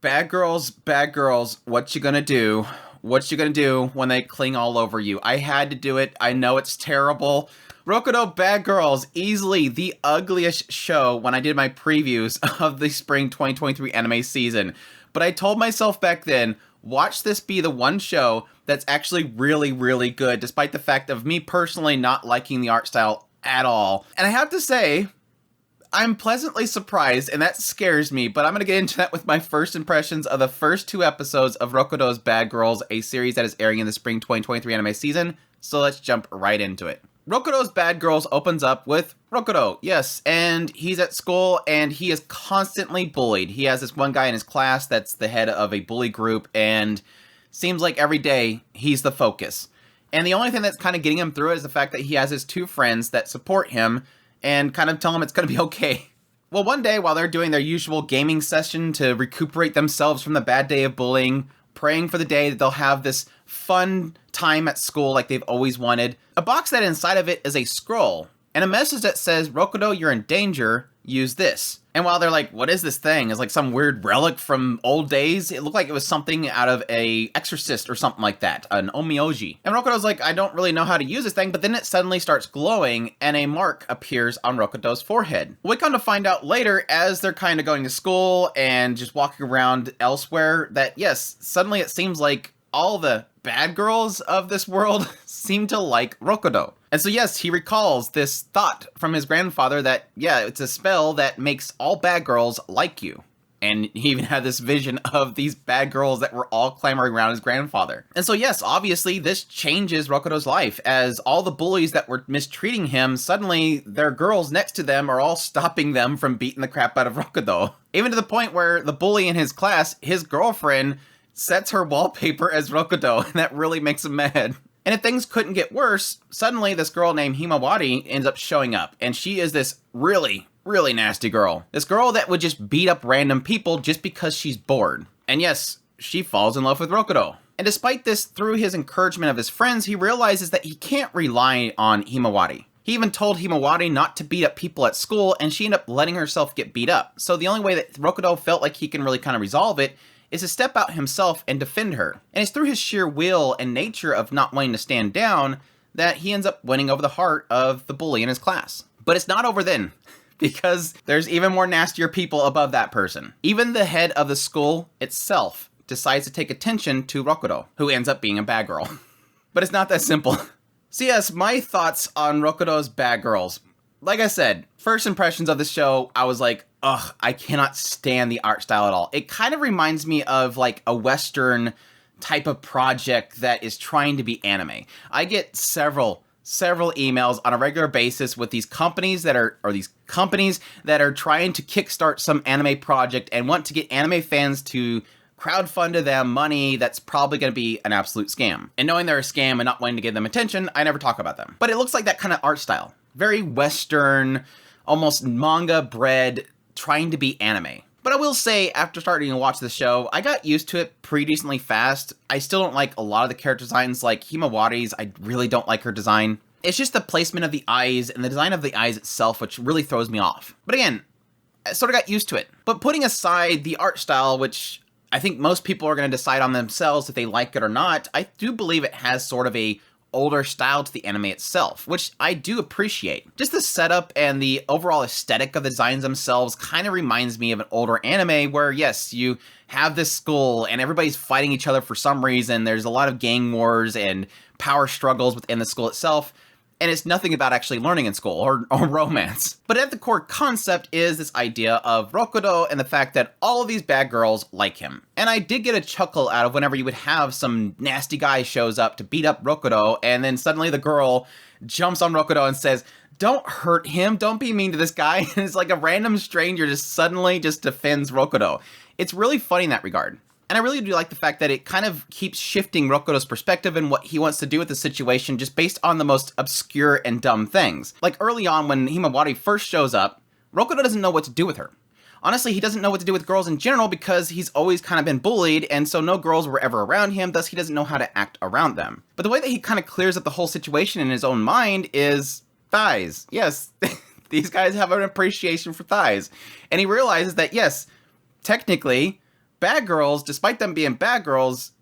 bad girls, what you gonna do? What you gonna do when they cling all over you? I had to do it. I know it's terrible. Rokudo Bad Girls, easily the ugliest show when I did my previews of the spring 2023 anime season. But I told myself back then, watch this be the one show that's actually really, really good, despite the fact of me personally not liking the art style at all. And I have to say, I'm pleasantly surprised, and that scares me, but I'm going to get into that with my first impressions of the first two episodes of Rokudo's Bad Girls, a series that is airing in the spring 2023 anime season, so let's jump right into it. Rokudo's Bad Girls opens up with Rokudo, yes, and he's at school, and he is constantly bullied. He has this one guy in his class that's the head of a bully group, and seems like every day he's the focus. And the only thing that's kind of getting him through it is the fact that he has his two friends that support him, and kind of tell them it's going to be okay. Well, one day while they're doing their usual gaming session to recuperate themselves from the bad day of bullying, praying for the day that they'll have this fun time at school like they've always wanted, a box that inside of it is a scroll, and a message that says, Rokudo, you're in danger, use this. And while they're like, what is this thing? It's like some weird relic from old days. It looked like it was something out of a Exorcist or something like that, an omioji. And Rokudo's like, I don't really know how to use this thing, but then it suddenly starts glowing and a mark appears on Rokudo's forehead. We come to find out later as they're kind of going to school and just walking around elsewhere that yes, suddenly it seems like all the bad girls of this world seem to like Rokudo. And so yes, he recalls this thought from his grandfather that, yeah, it's a spell that makes all bad girls like you. And he even had this vision of these bad girls that were all clamoring around his grandfather. And so yes, obviously this changes Rokudo's life, as all the bullies that were mistreating him, suddenly their girls next to them are all stopping them from beating the crap out of Rokudo. Even to the point where the bully in his class, his girlfriend, sets her wallpaper as Rokudo, and that really makes him mad. And if things couldn't get worse, suddenly this girl named Himawari ends up showing up, and she is this really, really nasty girl. This girl that would just beat up random people just because she's bored. And yes, she falls in love with Rokudo. And despite this, through his encouragement of his friends, he realizes that he can't rely on Himawari. He even told Himawari not to beat up people at school, and she ended up letting herself get beat up. So the only way that Rokudo felt like he can really kind of resolve it is to step out himself and defend her. And it's through his sheer will and nature of not wanting to stand down that he ends up winning over the heart of the bully in his class. But it's not over then, because there's even more nastier people above that person. Even the head of the school itself decides to take attention to Rokudo, who ends up being a bad girl. But it's not that simple. So yes, my thoughts on Rokudo's Bad Girls. Like I said, first impressions of the show, I was like, ugh, I cannot stand the art style at all. It kind of reminds me of like a Western type of project that is trying to be anime. I get several emails on a regular basis with these companies that are trying to kickstart some anime project and want to get anime fans to crowdfund to them money that's probably going to be an absolute scam. And knowing they're a scam and not wanting to give them attention, I never talk about them. But it looks like that kind of art style. Very Western, almost manga bred, trying to be anime. But I will say, after starting to watch the show, I got used to it pretty decently fast. I still don't like a lot of the character designs, like Himawari's. I really don't like her design. It's just the placement of the eyes and the design of the eyes itself, which really throws me off. But again, I sort of got used to it. But putting aside the art style, which I think most people are going to decide on themselves if they like it or not, I do believe it has sort of a older style to the anime itself, which I do appreciate. Just the setup and the overall aesthetic of the designs themselves kind of reminds me of an older anime where, yes, you have this school and everybody's fighting each other for some reason. There's a lot of gang wars and power struggles within the school itself. And it's nothing about actually learning in school or romance. But at the core concept is this idea of Rokudo and the fact that all of these bad girls like him. And I did get a chuckle out of whenever you would have some nasty guy shows up to beat up Rokudo, and then suddenly the girl jumps on Rokudo and says, don't hurt him, don't be mean to this guy. And it's like a random stranger just suddenly just defends Rokudo. It's really funny in that regard. And I really do like the fact that it kind of keeps shifting Rokudo's perspective and what he wants to do with the situation just based on the most obscure and dumb things. Like early on when Himawari first shows up, Rokudo doesn't know what to do with her. Honestly, he doesn't know what to do with girls in general because he's always kind of been bullied, and so no girls were ever around him, thus he doesn't know how to act around them. But the way that he kind of clears up the whole situation in his own mind is thighs. Yes, these guys have an appreciation for thighs. And he realizes that, yes, technically, bad girls, despite them being bad girls,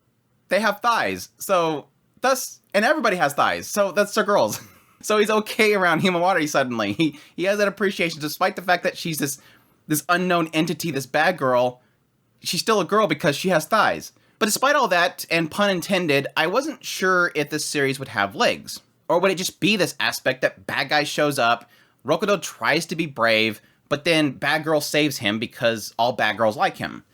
they have thighs. So thus, and everybody has thighs. So that's their girls. So he's okay around Himawari suddenly. He has that appreciation despite the fact that she's this unknown entity, this bad girl. She's still a girl because she has thighs. But despite all that, and pun intended, I wasn't sure if this series would have legs. Or would it just be this aspect that bad guy shows up, Rokudo tries to be brave, but then bad girl saves him because all bad girls like him.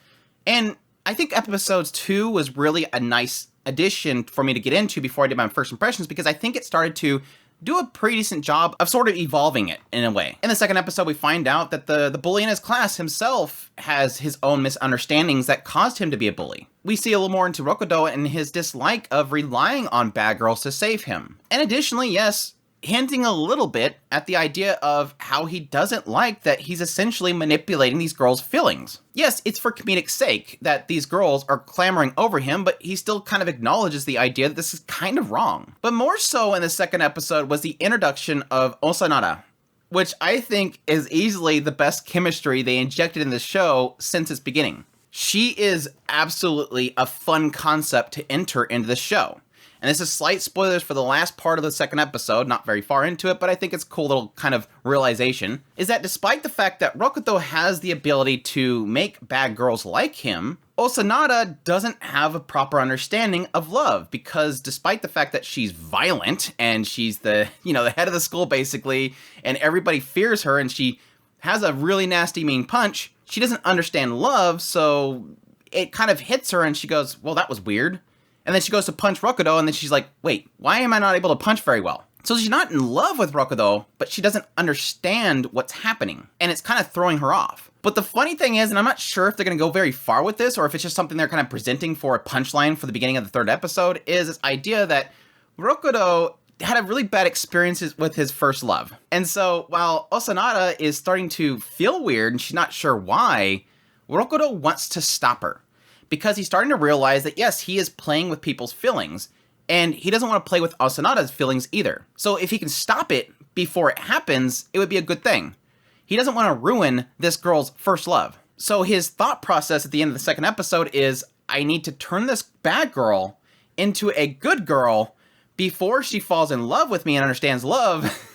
And I think episodes 2 was really a nice addition for me to get into before I did my first impressions, because I think it started to do a pretty decent job of sort of evolving it in a way. In the second episode, we find out that the bully in his class himself has his own misunderstandings that caused him to be a bully. We see a little more into Rokudo and his dislike of relying on bad girls to save him. And additionally, yes, hinting a little bit at the idea of how he doesn't like that he's essentially manipulating these girls' feelings. Yes, it's for comedic sake that these girls are clamoring over him, but he still kind of acknowledges the idea that this is kind of wrong. But more so in the second episode was the introduction of Onna-tachi, which I think is easily the best chemistry they injected in the show since its beginning. She is absolutely a fun concept to enter into the show. And this is slight spoilers for the last part of the second episode, not very far into it, but I think it's a cool little kind of realization, is that despite the fact that Rokudo has the ability to make bad girls like him, Onna-tachi doesn't have a proper understanding of love, because despite the fact that she's violent, and she's the head of the school basically, and everybody fears her, and she has a really nasty mean punch, she doesn't understand love, so it kind of hits her and she goes, well, that was weird. And then she goes to punch Rokudo, and then she's like, wait, why am I not able to punch very well? So she's not in love with Rokudo, but she doesn't understand what's happening, and it's kind of throwing her off. But the funny thing is, and I'm not sure if they're going to go very far with this, or if it's just something they're kind of presenting for a punchline for the beginning of the third episode, is this idea that Rokudo had a really bad experiences with his first love. And so while Onna-tachi is starting to feel weird, and she's not sure why, Rokudo wants to stop her. Because he's starting to realize that, yes, he is playing with people's feelings, and he doesn't want to play with Onna-tachi's feelings either. So if he can stop it before it happens, it would be a good thing. He doesn't want to ruin this girl's first love. So his thought process at the end of the second episode is, I need to turn this bad girl into a good girl before she falls in love with me and understands love.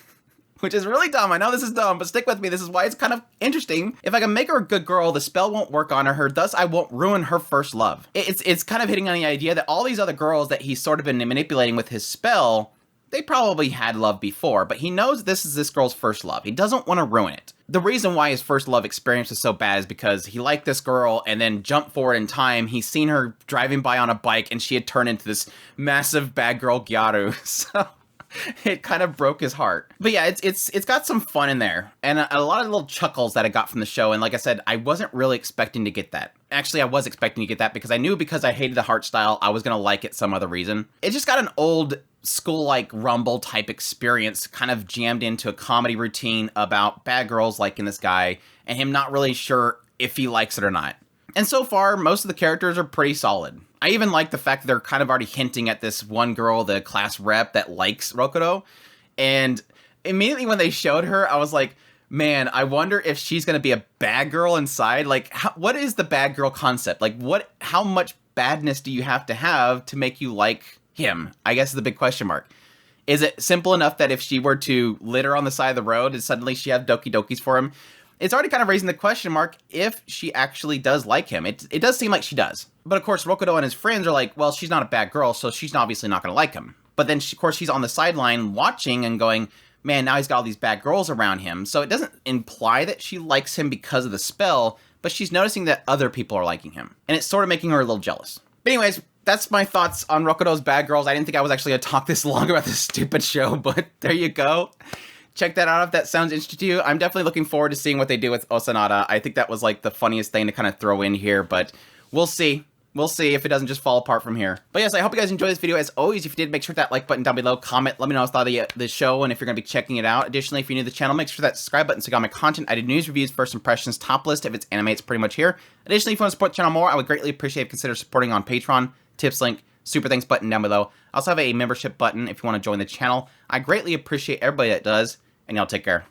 Which is really dumb. I know this is dumb, but stick with me. This is why it's kind of interesting. If I can make her a good girl, the spell won't work on her, thus I won't ruin her first love. It's kind of hitting on the idea that all these other girls that he's sort of been manipulating with his spell, they probably had love before, but he knows this is this girl's first love. He doesn't want to ruin it. The reason why his first love experience is so bad is because he liked this girl, and then jump forward in time, he's seen her driving by on a bike, and she had turned into this massive bad girl Gyaru. So it kind of broke his heart. But yeah, it's got some fun in there, and a lot of little chuckles that I got from the show, and like I said, I wasn't really expecting to get that. Actually, I was expecting to get that because I knew because I hated the heart style, I was going to like it some other reason. It just got an old school-like Rumble type experience kind of jammed into a comedy routine about bad girls liking this guy, and him not really sure if he likes it or not. And so far, most of the characters are pretty solid. I even like the fact that they're kind of already hinting at this one girl, the class rep, that likes Rokudo. And immediately when they showed her, I was like, man, I wonder if she's going to be a bad girl inside. Like, what is the bad girl concept? Like, how much badness do you have to make you like him? I guess is the big question mark. Is it simple enough that if she were to litter on the side of the road and suddenly she have Doki Dokis for him? It's already kind of raising the question mark if she actually does like him. It does seem like she does. But of course, Rokudo and his friends are like, well, she's not a bad girl, so she's obviously not going to like him. But then, of course, she's on the sideline watching and going, man, now he's got all these bad girls around him. So it doesn't imply that she likes him because of the spell, but she's noticing that other people are liking him. And it's sort of making her a little jealous. But anyways, that's my thoughts on Rokudo's bad girls. I didn't think I was actually going to talk this long about this stupid show, but there you go. Check that out if that sounds interesting to you. I'm definitely looking forward to seeing what they do with Onna-tachi. I think that was like the funniest thing to kind of throw in here, but we'll see. We'll see if it doesn't just fall apart from here. But yes, I hope you guys enjoyed this video. As always, if you did, make sure to hit that like button down below, comment, let me know what you thought of the show, and if you're going to be checking it out. Additionally, if you're new to the channel, make sure that subscribe button so you got my content. I do news, reviews, first impressions, top list. If it's anime, it's pretty much here. Additionally, if you want to support the channel more, I would greatly appreciate if you consider supporting on Patreon. Tips link, super thanks button down below. I also have a membership button if you want to join the channel. I greatly appreciate everybody that does, and y'all take care.